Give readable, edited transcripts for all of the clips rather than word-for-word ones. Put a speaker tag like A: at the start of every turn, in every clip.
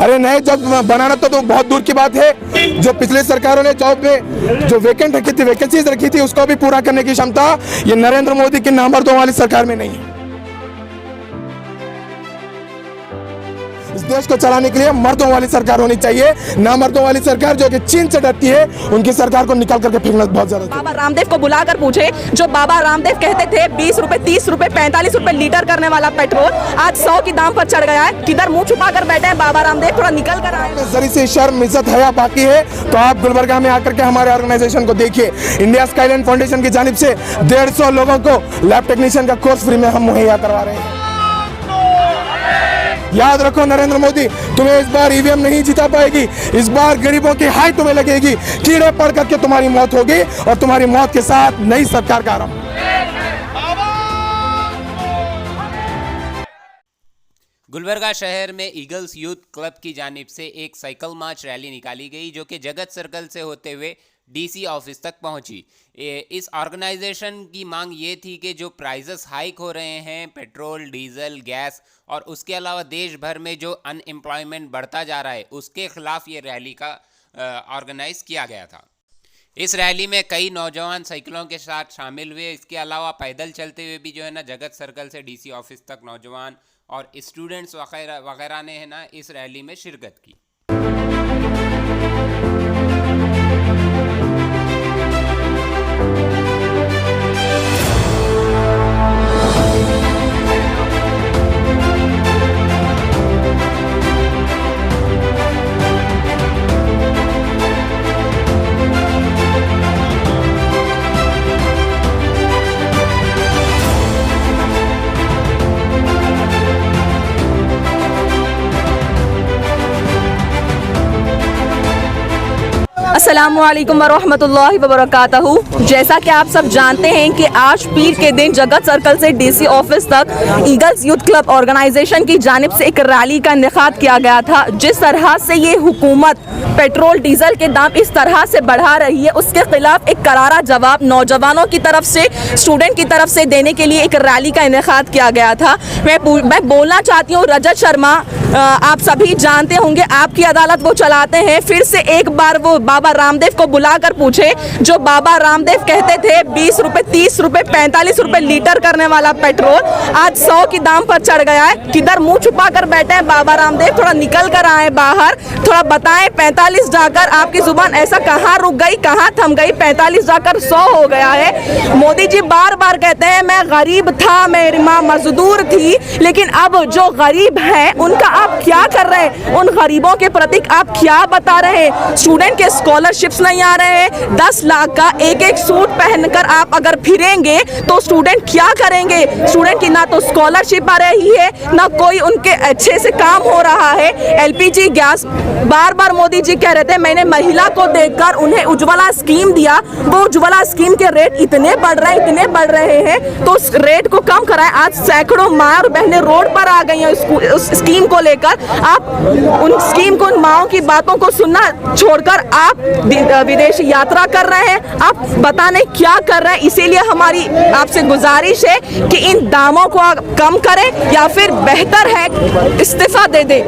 A: अरे नए जॉब बनाना तो बहुत दूर की बात है। जो पिछले सरकारों ने जॉब में जो वेकेंट रखी थी, वैकेंसीज रखी थी, उसको भी पूरा करने की क्षमता ये नरेंद्र मोदी की नंबर 2 वाली सरकार में नहीं है। इस देश को चलाने के लिए मर्दों वाली सरकार होनी चाहिए, ना मर्दों वाली सरकार जो कि चीन से डरती है, उनकी सरकार को निकाल करके फेंकना बहुत ज्यादा।
B: बाबा रामदेव को बुलाकर पूछे, जो बाबा रामदेव कहते थे 20 रुपए, 30 रुपए, 45 रुपए लीटर करने वाला पेट्रोल आज 100 की दाम पर चढ़ गया है। किधर मुंह छुपा कर बैठे हैं बाबा रामदेव, थोड़ा निकल कर आए।
A: जरी से शर्म इज्जत हया बाकी है तो आप गुलबर्गा में आकर के हमारे ऑर्गेनाइजेशन को देखिए। इंडिया स्काईलाइन फाउंडेशन की जानिब से 150 लोगों को लैब टेक्नीशियन का कोर्स फ्री में हम मुहैया करवा रहे हैं। याद रखो नरेंद्र मोदी, तुम्हें इस बार ईवीएम नहीं जिता पाएगी। इस बार गरीबों की हाय तुम्हें लगेगी, कीड़े पड़ करके तुम्हारी मौत होगी और तुम्हारी मौत के साथ नई सरकार का आरंभ।
C: गुलबर्गा शहर में ईगल्स यूथ क्लब की जानिब से एक साइकिल मार्च रैली निकाली गई जो कि जगत सर्कल से होते हुए डीसी ऑफिस तक पहुंची। इस ऑर्गेनाइजेशन की मांग ये थी कि जो प्राइसेस हाइक हो रहे हैं पेट्रोल, डीजल, गैस और उसके अलावा देश भर में जो अनएम्प्लॉयमेंट बढ़ता जा रहा है उसके खिलाफ ये रैली का ऑर्गेनाइज किया गया था। इस रैली में कई नौजवान साइकिलों के साथ शामिल हुए। इसके अलावा पैदल चलते हुए भी जो है ना जगत सर्कल से डीसी ऑफिस तक नौजवान और स्टूडेंट्स वगैरह ने है ना इस रैली में शिरकत की।
B: अस्सलामुअलैकुम वरहमतुल्लाहि वबरकातहू। जैसा कि आप सब जानते हैं कि आज पीर के दिन जगत सर्कल से डीसी ऑफिस तक ईगल्स यूथ क्लब ऑर्गेनाइजेशन की जानिब से एक रैली का इनेकाद किया गया था। जिस तरह से ये हुकूमत पेट्रोल डीजल के दाम इस तरह से बढ़ा रही है उसके खिलाफ एक करारा जवाब नौजवानों की तरफ से, स्टूडेंट की तरफ से देने के लिए एक रैली का इनेकाद किया गया था। मैं बोलना चाहती हूँ रजत शर्मा, आप सभी जानते होंगे आपकी अदालत वो चलाते हैं। फिर से एक बार वो बाबा रामदेव को बुलाकर पूछे, जो बाबा रामदेव कहते थे 20 रुपए, 30 रुपए, 45 रुपए लीटर करने वाला पेट्रोल आज 100 की दाम पर चढ़ गया है। किधर मुंह छुपा कर बैठे हैं बाबा रामदेव, थोड़ा निकल कर आए बाहर, थोड़ा बताएं 45 जाकर आपकी जुबान ऐसा कहाँ रुक गई, कहाँ थम गई, 45 जाकर 100 हो गया है। मोदी जी बार बार कहते हैं मैं गरीब था, मेरी माँ मजदूर थी, लेकिन अब जो गरीब हैं उनका आप क्या कर रहे हैं, उन गरीबों के प्रति आप क्या बता रहे हैं। स्टूडेंट के स्कॉलरशिप्स नहीं आ रहे हैं, 10 लाख का एक एक सूट पहनकर आप अगर फिरेंगे तो स्टूडेंट क्या करेंगे। स्टूडेंट की ना तो स्कॉलरशिप आ रही है, ना कोई उनके अच्छे से काम हो रहा है। एलपीजी गैस बार बार मोदी जी कह रहे थे, मैंने महिला को देखकर उन्हें उज्ज्वला स्कीम दिया, वो उज्ज्वला स्कीम के रेट इतने बढ़ रहे हैं तो उस रेट को कम कराएं। आज सैकड़ों माँ और बहनें रोड पर आ गई हैं उस स्कीम को लेकर। आप उन स्कीम को, उन माओं की बातों को सुनना छोड़कर आप विदेश यात्रा कर रहे हैं। आप बताने क्या कर रहे हैं। इसीलिए हमारी आपसे गुजारिश है कि इन दामों को आप कम करें या फिर बेहतर है इस्तीफा दे दें।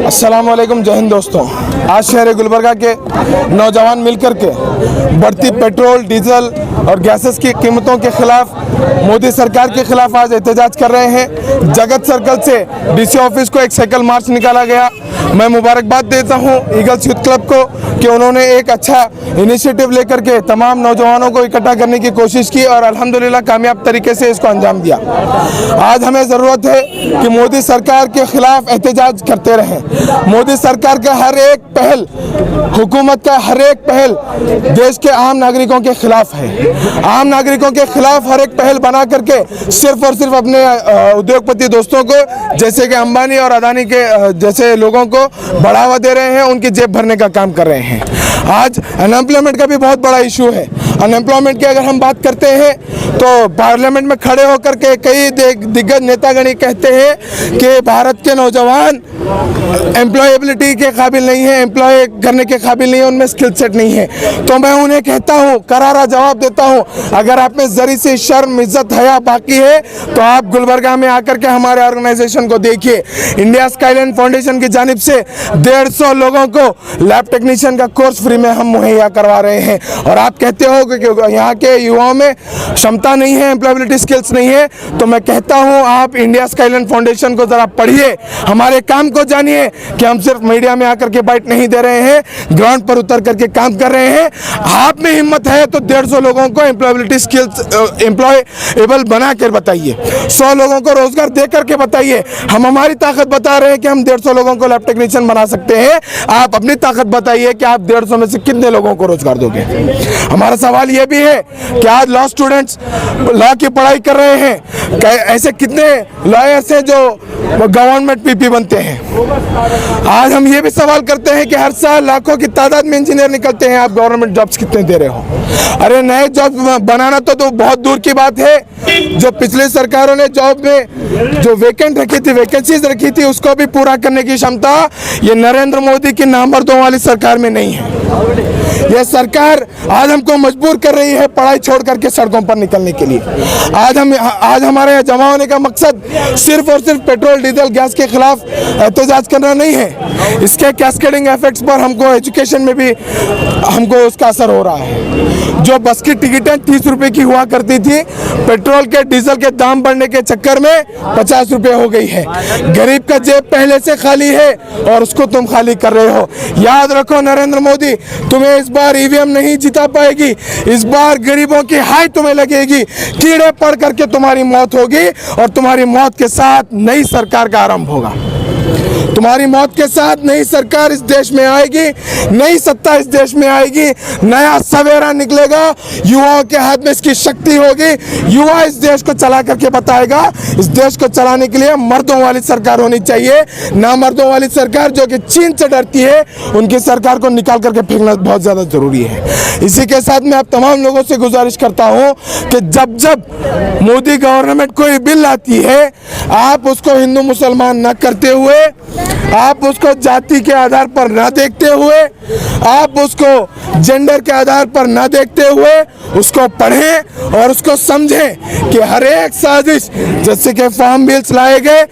A: अस्सलाम वालेकुम, जय हिंद दोस्तों। आज शहर गुलबर्गा के नौजवान मिलकर के बढ़ती पेट्रोल, डीजल और गैसेस की कीमतों के खिलाफ, मोदी सरकार के खिलाफ आज एहतजाज कर रहे हैं। जगत सर्कल से डीसी ऑफिस को एक साइकिल मार्च निकाला गया। मैं मुबारकबाद देता हूं ईगल्स यूथ क्लब को कि उन्होंने एक अच्छा इनिशिएटिव लेकर के तमाम नौजवानों को इकट्ठा करने की कोशिश की और अल्हम्दुलिल्लाह कामयाब तरीके से इसको अंजाम दिया। आज हमें ज़रूरत है कि मोदी सरकार के खिलाफ एहतजाज करते रहें। मोदी सरकार का हर एक पहल, हुकूमत का हर एक पहल देश के आम नागरिकों के खिलाफ है। आम नागरिकों के खिलाफ हर एक पहल बना करके सिर्फ और सिर्फ अपने उद्योगपति दोस्तों को, जैसे कि अंबानी और अदानी के जैसे लोगों को बढ़ावा दे रहे हैं, उनकी जेब भरने का काम कर रहे हैं। आज अनएम्प्लॉयमेंट का भी बहुत बड़ा इशू है। अनएम्प्लॉयमेंट की अगर हम बात करते हैं तो पार्लियामेंट में खड़े होकर के कई दिग्गज नेतागण कहते हैं कि भारत के नौजवान एम्प्लॉयबिलिटी के काबिल नहीं है, एम्प्लॉय करने के काबिल नहीं है, उनमें स्किल सेट नहीं है। तो मैं उन्हें कहता हूँ, करारा जवाब देता हूँ, अगर आप में जरी से शर्म इज्जत हया बाकी है तो आप गुलबर्गा में आकर के हमारे ऑर्गेनाइजेशन को देखिए। इंडिया स्काईलाइन फाउंडेशन की जानिब से 150 लोगों को लैब टेक्नीशियन का कोर्स फ्री में हम मुहैया करवा रहे हैं। और आप कहते हो कि यहाँ के युवाओं में क्षमता नहीं है, एम्प्लॉयबिलिटी स्किल्स नहीं है, तो मैं कहता हूँ आप इंडिया स्काईलाइन फाउंडेशन को जरा पढ़िए, हमारे काम को जानिए कि हम सिर्फ मीडिया में आकर के बाइट नहीं दे रहे हैं, ग्राउंड पर उतर करके काम कर रहे हैं। आप में हिम्मत है तो 150 लोगों को एम्प्लॉयबिलिटी स्किल्स एम्प्लॉयबल बना कर बताइए, 100 लोगों को रोजगार दे करके बताइए। हम हमारी ताकत बता रहे हैं कि हम 150 लोगों को लैब टेक्नीशियन बना सकते हैं, आप अपनी ताकत बताइए कि आप 150 में से कितने लोगों को रोजगार दोगे। हमारा सवाल यह भी है कि आज लॉ स्टूडेंट्स लॉ की पढ़ाई कर रहे हैं, ऐसे कितने लॉयर्स हैं जो गवर्नमेंट पीपी बनते हैं। आज हम ये भी सवाल करते हैं कि हर साल लाखों की तादाद में इंजीनियर निकलते हैं, आप गवर्नमेंट जॉब्स कितने दे रहे हो। अरे नए जॉब बनाना तो बहुत दूर की बात है, जो पिछले सरकारों ने जॉब में जो वैकेंट रखी थी, वैकेंसीज रखी थी, उसको भी पूरा करने की क्षमता ये नरेंद्र मोदी की नंबर 2 वाली सरकार में नहीं है। यह सरकार आज हमको मजबूर कर रही है पढ़ाई छोड़ करके सड़कों पर निकलने के लिए। आज हमारे यहाँ जमा होने का मकसद सिर्फ और सिर्फ पेट्रोल डीजल गैस के खिलाफ एहतजाज करना नहीं है, इसके कैस्केडिंग इफेक्ट्स पर हमको एजुकेशन में भी हमको उसका असर हो रहा है। जो बस की टिकटें 30 रुपए की हुआ करती थी, पेट्रोल के डीजल के दाम बढ़ने के चक्कर में 50 रुपए हो गई है। गरीब का जेब पहले से खाली है और उसको तुम खाली कर रहे हो। याद रखो नरेंद्र मोदी, तुम्हें इस बार ईवीएम नहीं जिता पाएगी, इस बार गरीबों की हाय तुम्हें लगेगी, कीड़े पड़ करके तुम्हारी मौत होगी और तुम्हारी मौत के साथ नई सरकार का आरंभ होगा। तुम्हारी मौत के साथ नई सरकार इस देश में आएगी, नई सत्ता इस देश में आएगी, नया सवेरा निकलेगा, युवाओं के हाथ में इसकी शक्ति होगी। युवा इस देश को चला करके बताएगा। इस देश को चलाने के लिए मर्दों वाली सरकार होनी चाहिए, ना मर्दों वाली सरकार जो कि चीन से डरती है, उनकी सरकार को निकाल करके फेंकना बहुत ज़्यादा जरूरी है। इसी के साथ मैं आप तमाम लोगों से गुजारिश करता हूँ कि जब जब मोदी गवर्नमेंट कोई बिल लाती है, आप उसको हिंदू मुसलमान न करते हुए, आप उसको जाति के आधार पर ना देखते हुए, आप उसको जेंडर के आधार पर ना देखते हुए उसको पढ़ें और उसको समझें कि हर एक साजिश जैसे कि फार्म बिल्स लाए गए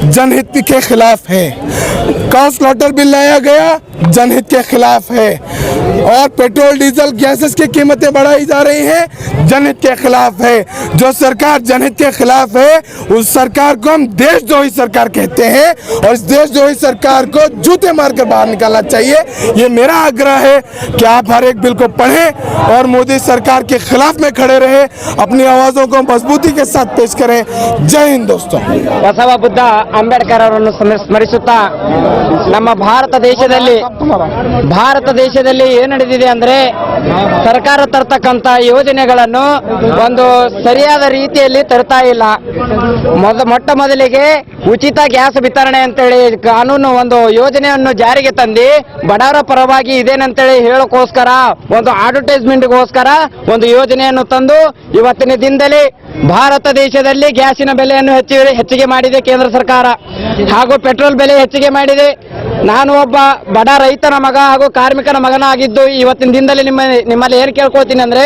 A: जनहित के खिलाफ है, काउ स्लॉटर बिल लाया गया जनहित के खिलाफ है, और पेट्रोल डीजल गैसेस की कीमतें बढ़ाई जा रही हैं जनहित के खिलाफ है। जो सरकार जनहित के खिलाफ है उस सरकार को हम देशद्रोही सरकार कहते हैं और इस देशद्रोही सरकार को जूते मारकर बाहर निकालना चाहिए। ये मेरा आग्रह है कि आप हर एक बिल को पढ़ें और मोदी सरकार के खिलाफ में खड़े रहे, अपनी आवाज़ों को मजबूती के साथ पेश करें। जय हिंद दोस्तों।
D: ಬಸವ ಬುದ್ಧ ಅಂಬೇಡ್ಕರ್ ಅವರನ್ನು ಸ್ಮರಿಸುತ್ತಾ ನಮ್ಮ ಭಾರತ ದೇಶದಲ್ಲಿ ಏನು ನಡೆದಿದೆ ಅಂದ್ರೆ ಸರ್ಕಾರ ತರತಕ್ಕಂತ ಯೋಜನೆಗಳನ್ನು ಒಂದು ಸರಿಯಾದ ರೀತಿಯಲ್ಲಿ ತರ್ತಾ ಇಲ್ಲ. ಮೊಟ್ಟ ಮೊದಲಿಗೆ ಉಚಿತ ಗ್ಯಾಸ್ ವಿತರಣೆ ಅಂತೇಳಿ ಕಾನೂನು ಒಂದು ಯೋಜನೆಯನ್ನು ಜಾರಿಗೆ ತಂದು ಬಡವರ ಪರವಾಗಿ ಇದೇನಂತೇಳಿ ಹೇಳೋಕ್ಕೋಸ್ಕರ ಒಂದು ಅಡ್ವರ್ಟೈಸ್ಮೆಂಟ್ಗೋಸ್ಕರ ಒಂದು ಯೋಜನೆಯನ್ನು ತಂದು ಇವತ್ತಿನ ದಿನದಲ್ಲಿ ಭಾರತ ದೇಶದಲ್ಲಿ ಗ್ಯಾಸಿನ ಬೆಲೆಯನ್ನು ಹೆಚ್ಚಿಗೆ ಮಾಡಿದೆ ಕೇಂದ್ರ ಸರ್ಕಾರ, ಹಾಗೂ ಪೆಟ್ರೋಲ್ ಬೆಲೆ ಹೆಚ್ಚಿಗೆ ಮಾಡಿದೆ. ನಾನು ಒಬ್ಬ ಬಡ ರೈತನ ಮಗ ಹಾಗೂ ಕಾರ್ಮಿಕನ ಮಗನಾಗಿದ್ದು ಇವತ್ತಿನ ದಿನದಲ್ಲಿ ನಿಮ್ಮಲ್ಲಿ ಏನು ಕೇಳ್ಕೊಳ್ತೀನಿ ಅಂದ್ರೆ,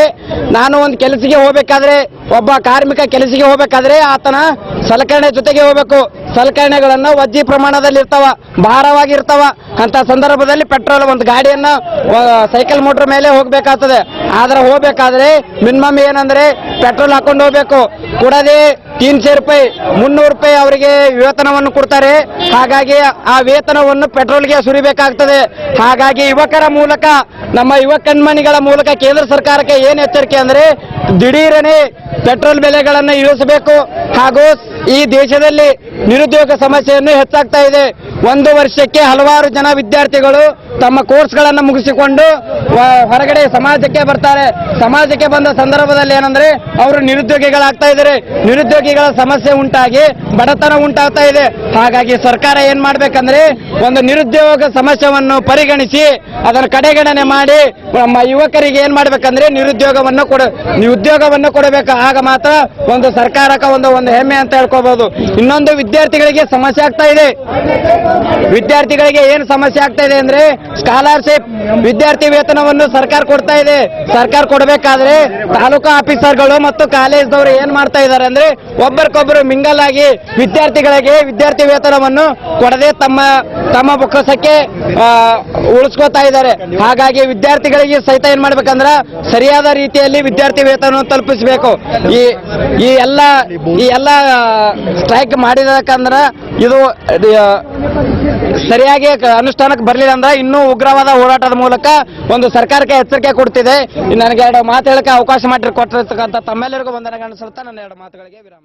D: ನಾನು ಒಂದು ಕೆಲಸಕ್ಕೆ ಹೋಗಬೇಕಾದ್ರೆ, ಒಬ್ಬ ಕಾರ್ಮಿಕ ಕೆಲಸಕ್ಕೆ ಹೋಗಬೇಕಾದ್ರೆ ಆತನ ಸಲಕರಣೆ ಜೊತೆಗೆ ಹೋಗಬೇಕು. ಸಲಕರಣೆಗಳನ್ನು ವಜ್ಜಿ ಪ್ರಮಾಣದಲ್ಲಿ ಇರ್ತಾವ, ಭಾರವಾಗಿರ್ತಾವ. ಅಂತ ಸಂದರ್ಭದಲ್ಲಿ ಪೆಟ್ರೋಲ್ ಒಂದು ಗಾಡಿಯನ್ನ ಸೈಕಲ್ ಮೋಟರ್ ಮೇಲೆ ಹೋಗ್ಬೇಕಾಗ್ತದೆ. ಆದ್ರೆ ಹೋಗ್ಬೇಕಾದ್ರೆ ಮಿನಿಮಮ್ ಏನಂದ್ರೆ ಪೆಟ್ರೋಲ್ ಹಾಕೊಂಡು ಹೋಗ್ಬೇಕು. ಕೂಡದೆ 300 ರೂಪಾಯಿ 300 ರೂಪಾಯಿ ಅವರಿಗೆ ವೇತನವನ್ನು ಕೊಡ್ತಾರೆ. ಹಾಗಾಗಿ ಆ ವೇತನವನ್ನು ಪೆಟ್ರೋಲ್ಗೆ ಸುರಿಬೇಕಾಗ್ತದೆ. ಹಾಗಾಗಿ ಯುವಕರ ಮೂಲಕ, ನಮ್ಮ ಯುವ ಕಣ್ಮಣಿಗಳ ಮೂಲಕ ಕೇಂದ್ರ ಸರ್ಕಾರಕ್ಕೆ ಏನು ಎಚ್ಚರಿಕೆ ಅಂದ್ರೆ, ದಿಢೀರನೆ ಪೆಟ್ರೋಲ್ ಬೆಲೆಗಳನ್ನು ಇಳಿಸಬೇಕು. ಹಾಗೂ ಈ ದೇಶದಲ್ಲಿ ನಿರುದ್ಯೋಗ ಸಮಸ್ಯೆಯನ್ನು ಹೆಚ್ಚಾಗ್ತಾ ಇದೆ. ಒಂದು ವರ್ಷಕ್ಕೆ ಹಲವಾರು ಜನ ವಿದ್ಯಾರ್ಥಿಗಳು ತಮ್ಮ ಕೋರ್ಸ್ಗಳನ್ನು ಮುಗಿಸಿಕೊಂಡು ಹೊರಗಡೆ ಸಮಾಜಕ್ಕೆ ಬರ್ತಾರೆ. ಸಮಾಜಕ್ಕೆ ಬಂದ ಸಂದರ್ಭದಲ್ಲಿ ಏನಂದ್ರೆ ಅವರು ನಿರುದ್ಯೋಗಿಗಳಾಗ್ತಾ ಇದ್ದಾರೆ. ನಿರುದ್ಯೋಗಿ ನಿರುದ್ಯೋಗಿಗಳ ಸಮಸ್ಯೆ ಉಂಟಾಗಿ ಬಡತನ ಉಂಟಾಗ್ತಾ ಇದೆ. ಹಾಗಾಗಿ ಸರ್ಕಾರ ಏನ್ ಮಾಡ್ಬೇಕಂದ್ರೆ ಒಂದು ನಿರುದ್ಯೋಗ ಸಮಸ್ಯೆಯನ್ನು ಪರಿಗಣಿಸಿ ಅದರ ಕಡೆಗಣನೆ ಮಾಡಿ ನಮ್ಮ ಯುವಕರಿಗೆ ಏನ್ ಮಾಡ್ಬೇಕಂದ್ರೆ ಉದ್ಯೋಗವನ್ನು ಕೊಡಬೇಕು. ಆಗ ಮಾತ್ರ ಒಂದು ಸರ್ಕಾರಕ್ಕೆ ಒಂದು ಹೆಮ್ಮೆ ಅಂತ ಹೇಳ್ಕೋಬಹುದು. ಇನ್ನೊಂದು ವಿದ್ಯಾರ್ಥಿಗಳಿಗೆ ಸಮಸ್ಯೆ ಆಗ್ತಾ ಇದೆ. ವಿದ್ಯಾರ್ಥಿಗಳಿಗೆ ಏನು ಸಮಸ್ಯೆ ಆಗ್ತಾ ಇದೆ ಅಂದ್ರೆ ಸ್ಕಾಲರ್ಶಿಪ್ ವಿದ್ಯಾರ್ಥಿ ವೇತನವನ್ನು ಸರ್ಕಾರ ಕೊಡ್ತಾ ಇದೆ. ಸರ್ಕಾರ ಕೊಡಬೇಕಾದ್ರೆ ತಾಲೂಕು ಆಫೀಸರ್ಗಳು ಮತ್ತು ಕಾಲೇಜ್ದವರು ಏನ್ ಮಾಡ್ತಾ ಇದ್ದಾರೆ ಅಂದ್ರೆ ಒಬ್ಬರಿಗೊಬ್ಬರು ಮಿಂಗಲ್ ಆಗಿ ವಿದ್ಯಾರ್ಥಿಗಳಿಗೆ ವಿದ್ಯಾರ್ಥಿ ವೇತನವನ್ನು ಕೊಡದೆ ತಮ್ಮ ಬೊಕ್ಕಸಕ್ಕೆ ಉಳಿಸ್ಕೋತಾ ಇದ್ದಾರೆ. ಹಾಗಾಗಿ ವಿದ್ಯಾರ್ಥಿಗಳಿಗೆ ಸಹಿತ ಏನ್ ಮಾಡ್ಬೇಕಂದ್ರ ಸರಿಯಾದ ರೀತಿಯಲ್ಲಿ ವಿದ್ಯಾರ್ಥಿ ವೇತನ ತಲುಪಿಸಬೇಕು. ಈ ಎಲ್ಲ ಸ್ಟ್ರೈಕ್ ಮಾಡಿದಕ್ಕಂದ್ರ ಇದು ಸರಿಯಾಗಿ ಅನುಷ್ಠಾನಕ್ಕೆ ಬರಲಿಲ್ಲ ಅಂದ್ರೆ ಇನ್ನೂ ಉಗ್ರವಾದ ಹೋರಾಟದ ಮೂಲಕ ಒಂದು ಸರ್ಕಾರಕ್ಕೆ ಎಚ್ಚರಿಕೆ ಕೊಡ್ತಿದೆ. ನನಗೆ 2 ಮಾತು ಹೇಳಕ್ಕೆ ಅವಕಾಶ ಮಾಡಿಕೊಟ್ಟಿರ್ತಕ್ಕಂಥ ತಮ್ಮೆಲ್ಲರಿಗೂ ವಂದನೆಗಳನ್ನು ಸಲ್ಲಿಸ್ತಾ ನನ್ನ 2 ಮಾತುಗಳಿಗೆ ವಿರಾಮ.